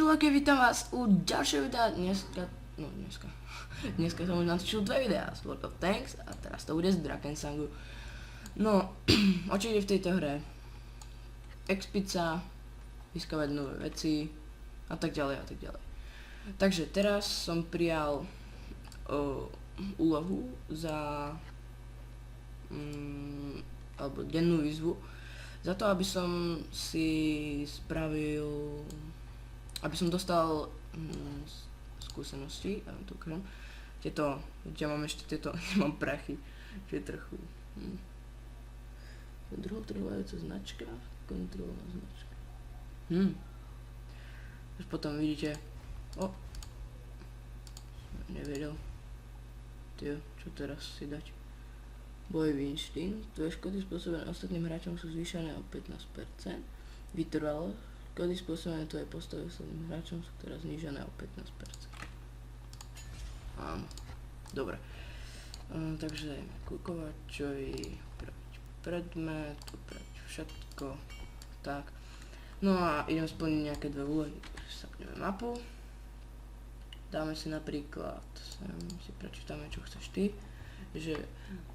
čuláky, vítam vás u ďalšieho videa. Dneska som už natočil 2 videá z World of Tanks a teraz to bude z Drakensangu. No, o čo ide v tejto hre? Expiť sa, získavať nové veci a tak ďalej a tak ďalej. Takže teraz som prijal úlohu za alebo dennú výzvu za to, aby som si spravil, aby som dostal skúsenosti, ja tu ukážem, tieto, ja mám ešte tieto, nemám prachy, že je trochu, druhá značka, kontrolná značka, už potom vidíte, nevedel, čo teraz si dať. Bojový inštinkt, tvoje škody spôsobené ostatným hráčom sú zvýšené o 15%. Vytrvalosť, škody spôsobené tvojej postave ostatným hráčom sú teraz znížené o 15%. Áno, dobre. Takže dajme kukovačovi, upraviť predmet, upraviť všetko, tak. No a idem splniť nejaké dve úlohy, takže sapneme mapu. Dáme si napríklad, sem si prečítame, čo chceš ty. Že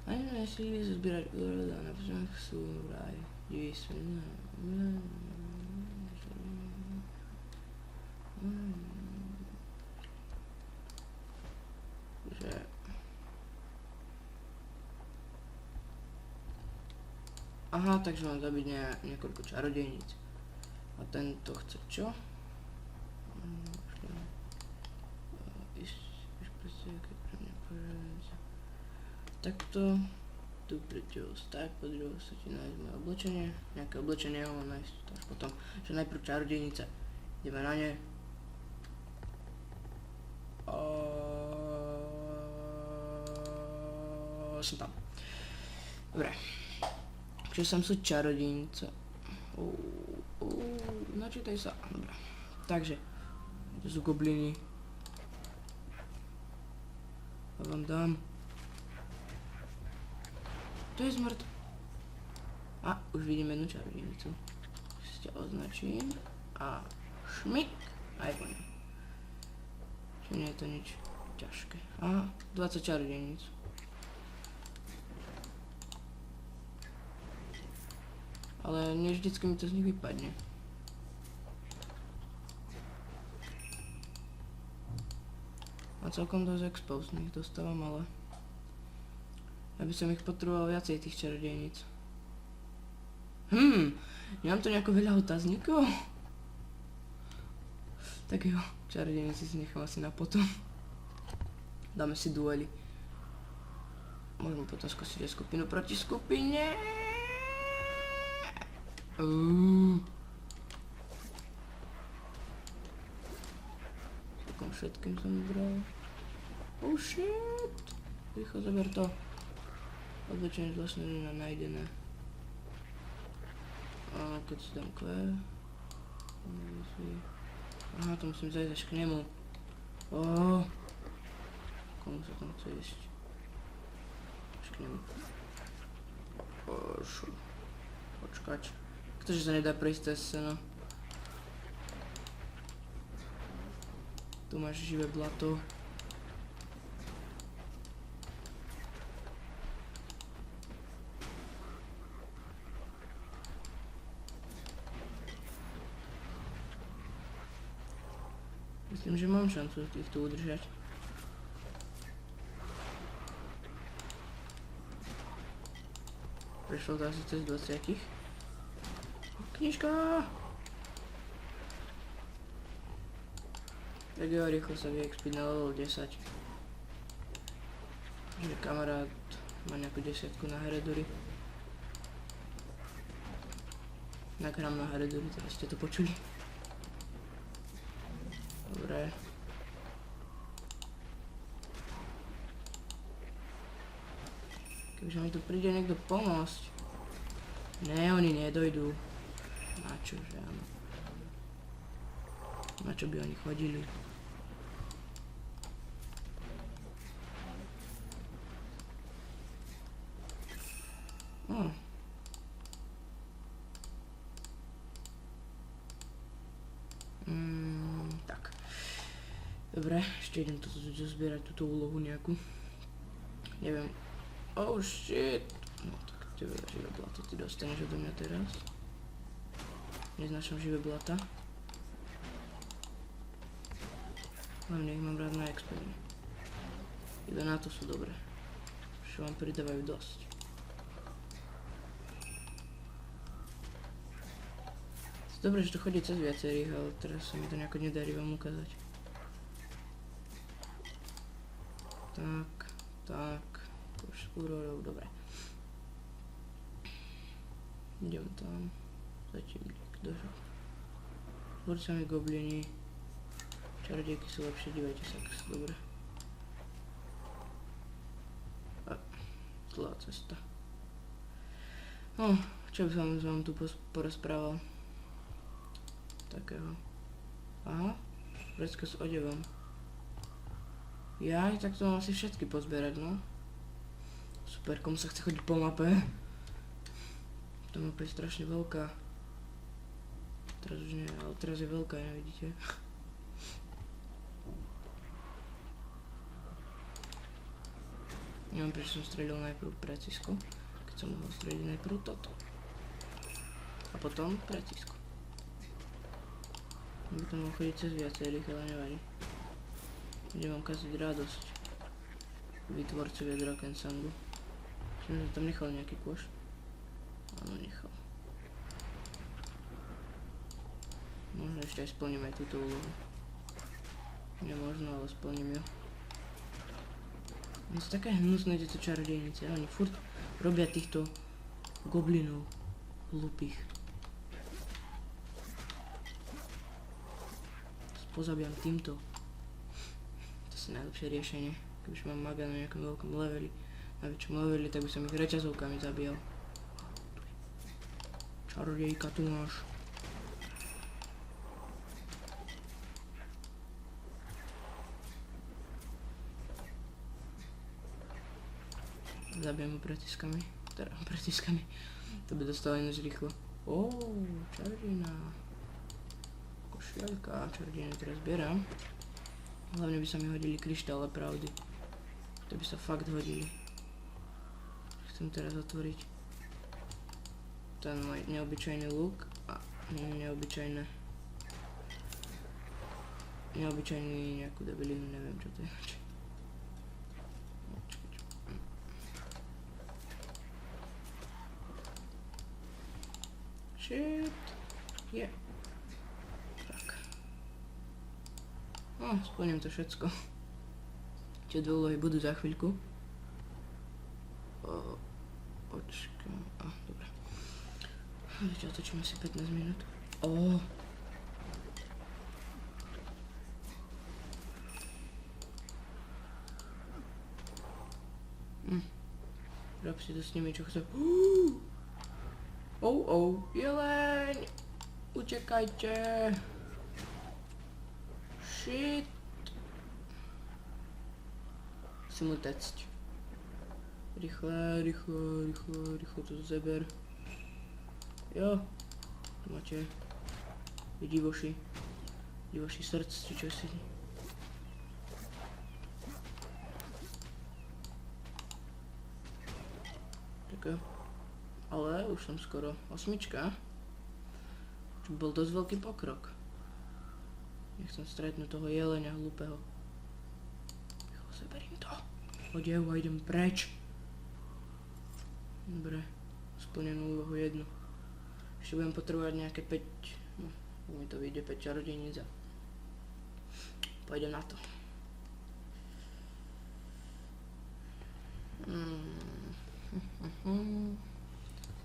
ani si zbierať úrod a na pozemách sú vraj diví sa že aha, takže mám zabiť niekoľko čarodejníc a tento chce čo? Takto, tu pre teba tak, podrivo sa ti nájsť moje oblečenie, nejaké oblečenie ho mám nájsť, až potom, že najprv čarodejnice, ideme na ne. Som tam. Dobre, čo sem sú čarodejnice, načítaj sa, dobre, takže, to sú gobliny, a vám dám. To je zmrt. A už vidím jednu čarodejnicu. Si ťa označím. A šmik. Aj po ňu. Čiže nie je to nič ťažké. Aha, 20 čarodejnic. Ale nie vždycky mi to z nich vypadne. A celkom dosť expose z nich dostávam, ale ja by som ich potreboval viacej tých čarodejníc. Nemám tu nejako veľa otáznikov? Tak jo, čarodejníci si nechám asi na potom. Dáme si duely. Môžeme potom skúsiť aj skupinu proti skupine. Takom všetkým som vybral. Oh shit! Rýchlo zaber to. Oblečenie zvláštne nájdené. A keď si dám Q. Aha, to musím zajsť až k nemu. Komu sa tam chce ísť? Až k nemu. Počkať. Ktože sa nedá prejsť cez seno. Tu máš živé blato. Myslím, že mám šancu týchto udržať. Prešlo to asi cez 20. Knižka! Tak jo, rýchlo sa vyexpiť na level 10. Že kamarát má nejakú 10 na Heredury. Nakrám na Heredury, teraz ste to počuli. Dobre. Keďže mi tu príde niekto pomôcť. Ne, oni nedojdú. Načože áno. Na čo by oni chodili? Dobre, ešte idem toto zozbierať, túto úlohu nejakú. Neviem. Oh shit. No tak tebe živé blato ty dostaneš odo mňa teraz. Neznášam živé blata. Hlavne ich mám rád na expert. Iba na to sú dobré. Čo vám pridávajú dosť. Dobre, že to chodí cez viacerých, ale teraz sa mi to nejako nedarí vám ukázať. Tak, už úrodov, dobre. Idem tam, zatím niekto. Tvorcami goblini, čarodejky sú lepšie, dívajte sa, ak sú dobré. A, zlá cesta. No, čo by som vám tu porozprával? Takého. Aha, vrecko s odevom. Jaj, tak to mám asi všetky pozbierať, no. Super, komu sa chce chodiť po mape. Tá mapa je strašne veľká. Teraz už nie, ale teraz je veľká, nevidíte. Neviem, prečo som strelil najprv precisko, keď som mohol streliť najprv toto. A potom precisko. By to mohol chodiť cez viacerých, ale nevadí. Budem vám kaziť radosť. Vytvorcovia Drakensandu. Som tam nechal nejaký kôš. Áno, nechal. Možno ešte aj splním aj túto úlohu. Nemožno, ale splním ju. No sú také hnusné tieto čarodejnice. Oni furt robia týchto goblinov hlupých. Pozabijam týmto. Najlepšie riešenie, kebyže mám maga na nejakom veľkom leveli, na väčšom leveli, tak by som ich reťazovkami zabíjal. Čarodejka tu máš. Zabijem ho pretiskami, to by dostalo ináč rýchlo. Čarodejná. Košielka, čarodejnú teraz zbieram. Hlavne by sa mi hodili kryštále pravdy. To by sa fakt hodili. Chcem teraz otvoriť ten môj neobyčajný luk a neobyčajný nejakú debilinu, neviem čo to je. Shit. Yeah. No, splním to všetko. Tie dve úlohy budú za chvíľku. Počkaj. Dobre. Viete, otočíme si 15 minút. Rob si to s nimi, čo chce. Jeleň! Utekajte! Shit. Musím utecť. Rýchlo to zeber. Jo. Tu máte divoši srdc, či čo si. Tak jo. Ale už som skoro 8. Čo bol dosť veľký pokrok. Nechcem stretnúť toho jeleňa hlúpeho. Rýchlo seberím to. Odev a idem preč. Dobre, splnenú úlohu jednu. Ešte budem potrebovať nejaké 5, no, mi to vyjde 5 čarodejníc a pôjdem na to.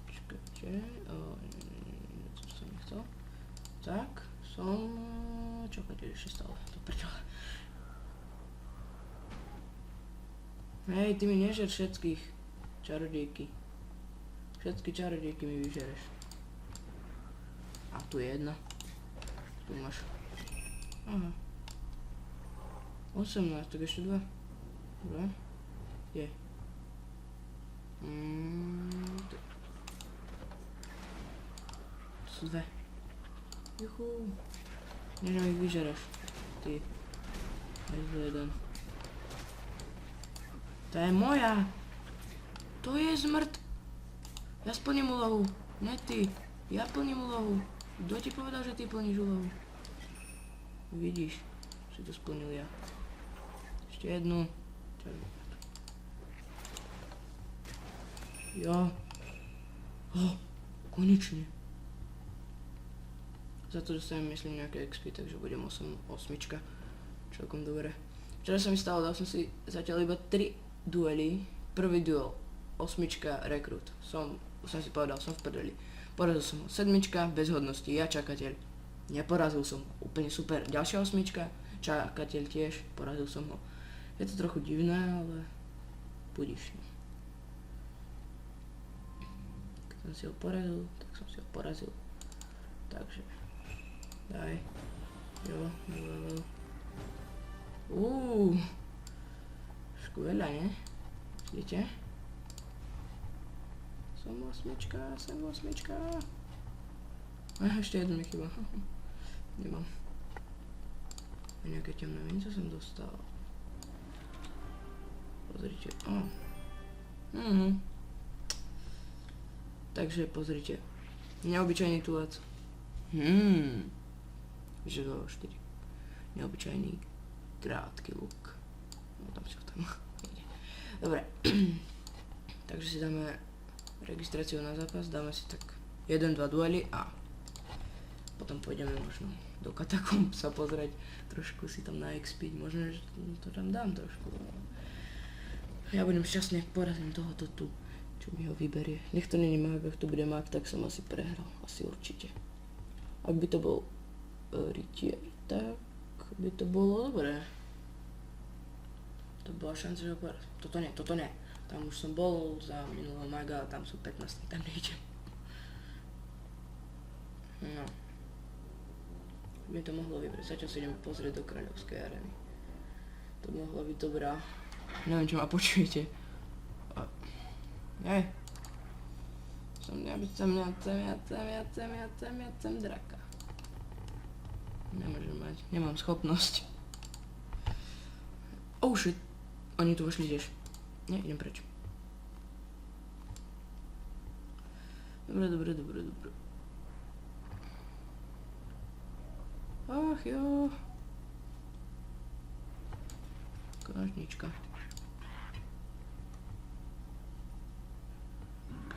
Počkajte, to som nechcel. Tak, čo chodí ešte stále, to prečo? Hej, ty mi nežer všetkých čarodejky. Všetky čarodejky mi vyžereš. A tu je jedna. Tu máš. Aha. 18, tak ešte 2. Dobre. Je. To sú 2. Juhu. Než mi ich vyžereš. Ty. Aj za jeden. To je moja. To je zmrt. Ja splním úlohu. Ne ty. Ja plním úlohu. Kto ti povedal, že ty plníš úlohu? Vidíš, si to splnil ja. Ešte jednu. Jo. Konečne. Za to dostanem, myslím, nejaké XP, takže budem 8. Celkom dobre. Včera sa mi stalo, dal som si zatiaľ iba 3 duely. Prvý duel, 8 rekrút. Som si povedal, som v prdeli. Porazil som ho. 7 bez hodnosti, ja čakateľ. Neporazil som ho, úplne super. Ďalšia 8, čakateľ tiež, porazil som ho. Je to trochu divné, ale budíš. Keď som si ho porazil, tak som si ho porazil. Takže, daj. Jo, level. Skvelé, ne? Vidíte? Som 8. Ešte jednu mi chyba. Nemám. A nejaké temné mince som dostal. Pozrite. Takže pozrite. Neobyčajný tulec. Že 4. Neobyčajný krátky luk. No tam si ho tam ide. Dobre. Takže si dáme registráciu na zápas, dáme si tak 1-2 duely a potom pôjdeme možno do katakomb sa pozrieť, trošku si tam naexpiť, možno, že to tam dám trošku. Ja budem šťastný, ak porazím tohoto tu, čo mi ho vyberie. Nech to není mag, ak to bude mag, tak som asi prehral, asi určite. Ak by to bol rytier, tak by to bolo dobré. To bola šanca, že ho porazím. Toto nie. Tam už som bol za minulého maga a tam sú 15, tam nejdem. No. By to mohlo vybrať, zatiaľ si ideme pozrieť do kráľovskej arény. To mohlo byť dobrá. Neviem, čo ma počujete. Ja chcem draka. Nemôžem mať, nemám schopnosť. Oh shit, oni tu vošli tiež. Nie, idem preč. Dobre. Ach jo. Konožnička.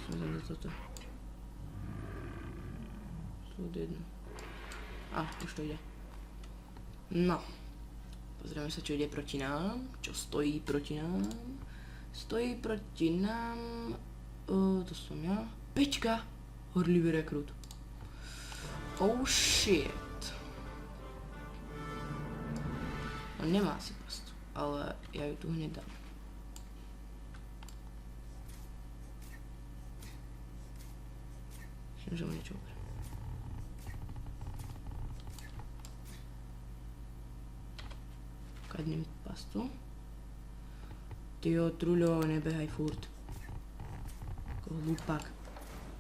Som za toto. Slúd jedno. Už to ide. No. Pozrieme sa, čo ide proti nám. Čo stojí proti nám. Stojí proti nám... to som ja. 5. Horlivý rekrút. Oh shit. On nemá asi pastu, ale ja ju tu hneď dám. Myslím, že mu niečo uberiem. Kadnem pastu. Tyjo, truľo, nebehaj furt. Ako hlupák.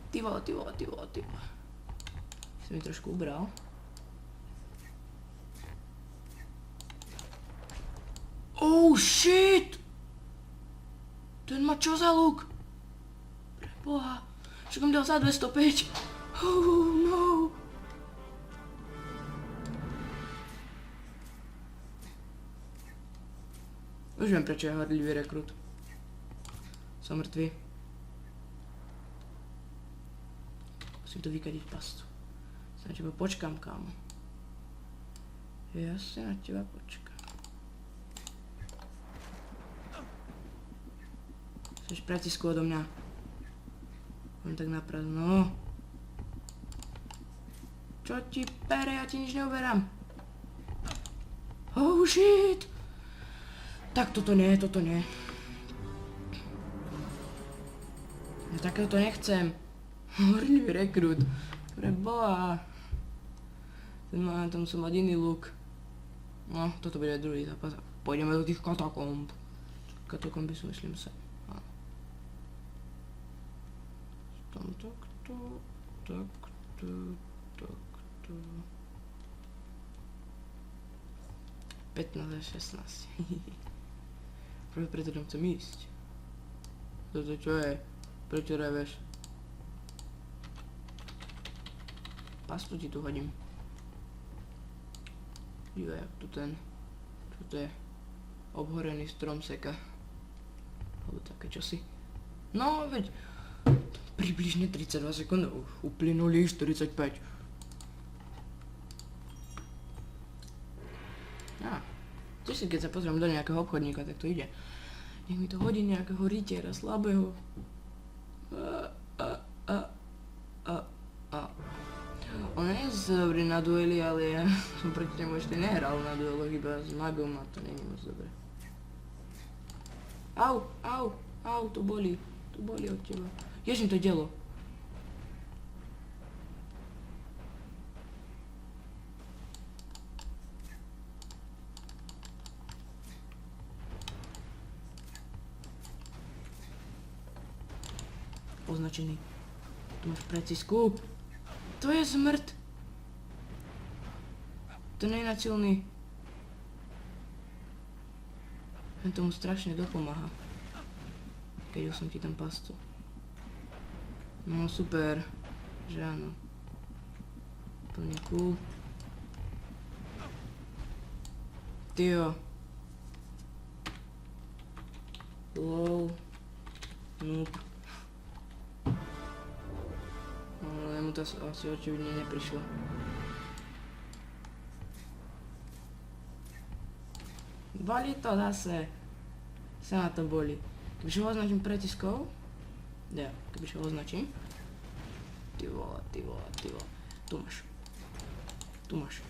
Ty vole. Si mi trošku ubral. Oh shit! Ten má čo za luk? Preboha. Však mi dal za 205. Oh no. Už viem, prečo je horlivý rekrút. Som mŕtvý. Musím to vykadiť pastu. Sa na teba počkám, kámo. Ja si na teba počkám. Chceš pratisku odo mňa. Len tak naprázdno. Čo ti pere? Ja ti nič neuberám. Oh shit! Tak toto nie. Ja takéto nechcem. Horlivý rekrút. Preboha. Tam som mať iný luk. No, toto bude druhý zápas. Pôjdeme do tých katakomb. Katakomby sú, myslím sa. Tam takto. 15 a 16. Práve preto tam chcem ísť. Toto čo je? Prečo reveš? Pastu ti tu hodím. Dívaj, jak tu ten... Čo to je? Obhorený strom seka. Alebo také čosi. No veď... Približne 32 sekúnd. Uplynuli 45. Tiež si keď sa pozriem do nejakého obchodníka, tak to ide. Nech mi to hodí nejakého rytiera slabého. On nie je dobrý na dueli, ale ja som proti nemu ešte nehral na dueloch, iba s magom a to není moc dobré. Au, to boli od teba. Ježím to dielo. Označený. Tu máš precisku. To je smrt. To nie je násilný. Ten tomu strašne dopomáha. Keď som ti tam pastu. No super. Že áno. Plne cool. Tyjo. Lol. Noob. Ale mu to asi očividne neprišlo. Boli to zase. Sa na to boli. Kebyže ho označím pretiskou. Ja, kebyže ho označím. Ty vole. Tu máš.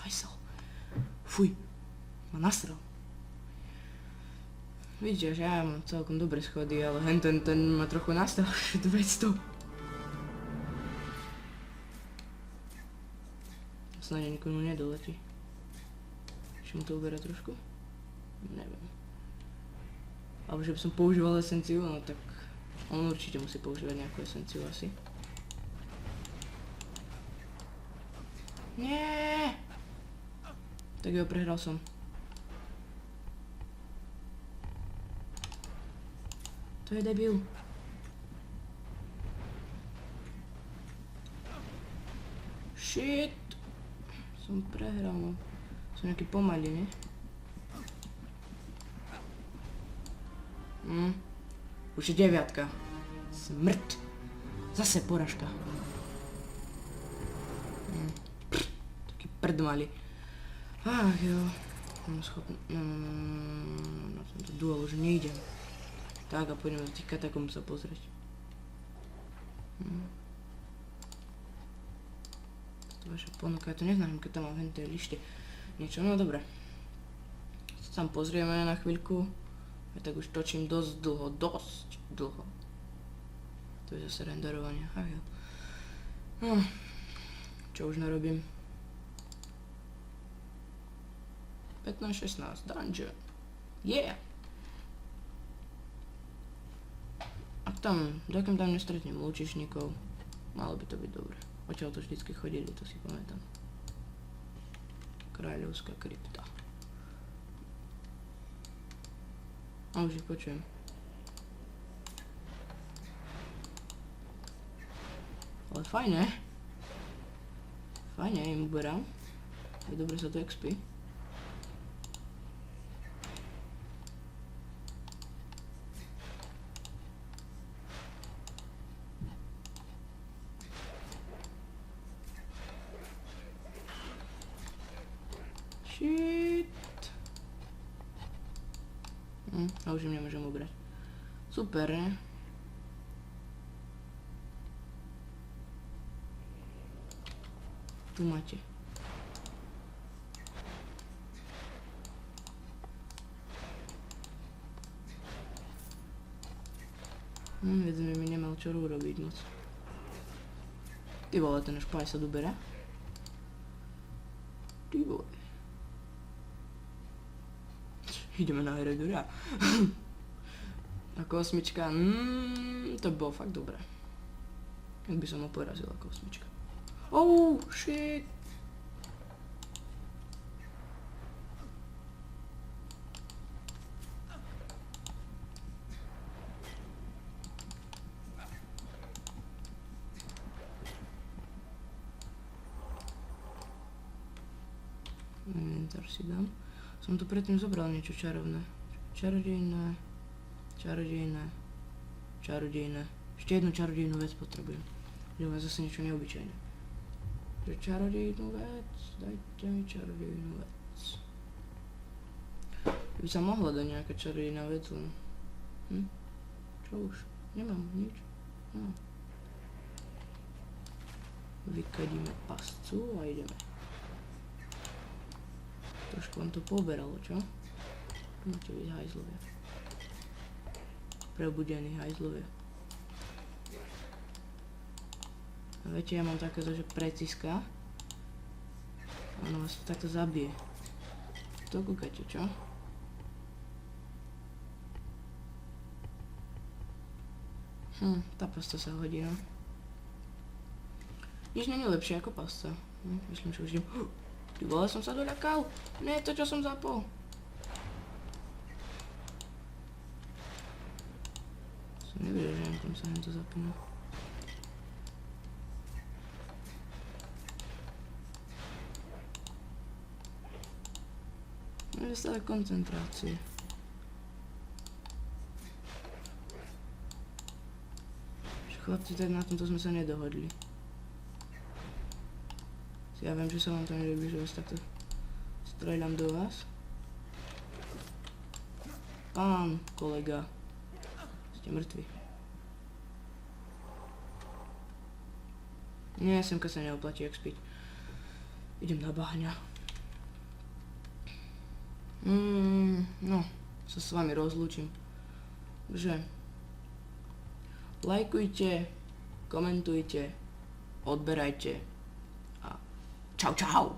Hajsel. Fuj. Ma nasral. Vidíš, že ja mám celkom dobré schody, ale ten ma trochu nastal 200. Snáď nikomu nedoletí. Ešte mu to uberá trošku? Neviem. Alebo že by som používal esenciu, no tak on určite musí používať nejakú esenciu asi. Nie. Tak jo, prehral som. To je debil. Shit. Som prehral, no. Som nejaký pomalý, ne? Už je 9. Smrt. Zase poražka. Taký prdmali. Ach jo. Mám schopný. Na tento duel už nejdem. Tak a pôjdeme do tých katakomb sa pozrieť. To vaša ponuka, ja to neznám, keď tam mám v tej lište niečo, no dobre. Sa tam pozrieme na chvíľku. Ja tak už točím dosť dlho. To je zase renderovanie, ach jo. No, čo už narobím? 15-16, dungeon. Yeah! Dokým tam nestretnem lúčišníkov, malo by to byť dobre. Odtiaľ to vždycky chodili, to si pamätám. Kráľovská krypta. A už ich počujem. Ale fajne. Fajne, im uberám. Je dobre sa to expí. Shit. A už im nemôžem ubrať. Super, ne? Tu máte. Jeden mi nemal čo urobiť moc. Ty vole, ten špaj sa doberá. Ty vole. Ideme na Heredura. Ako 8, to bolo fakt dobré. Jak by som ho porazil ako osmička. Oh, shit. Inventar si dám. Som tu predtým zobral niečo čarovné. Čarodejné. Ešte jednu čarodejnú vec potrebujem. Idem zase niečo neobyčajné. Čarodejnú vec, dajte mi čarodejnú vec. By sa mohla dať nejaká čarodejná vec, len... Čo už? Nemám nič. No. Vykadíme pascu a ideme. Trošku vám to poberalo, čo? Môžete byť hajzlovia. Prebudení hajzlovia. A viete, ja mám takéto, že preciska. Ono vás to takto zabije. To kúkate, čo? Tá pasta sa hodí, no. Nič nie je lepšie ako pasta. Myslím, že už idem... Ty vole, som sa doľakal. Nie je to, čo som zapol. Som nevedel, že tam sa hento zapína. Mám stále koncentrácie. Chlapci, tak na tomto sme sa nedohodli. Ja viem, že sa vám to nelúbi, že vás takto streľam do vás. Pán kolega, ste mŕtvi. Nie, semka sa neoplatí, jak spiť. Idem na bahňa. No, sa s vami rozlúčim. Takže lajkujte, komentujte, odberajte. Čau, čau.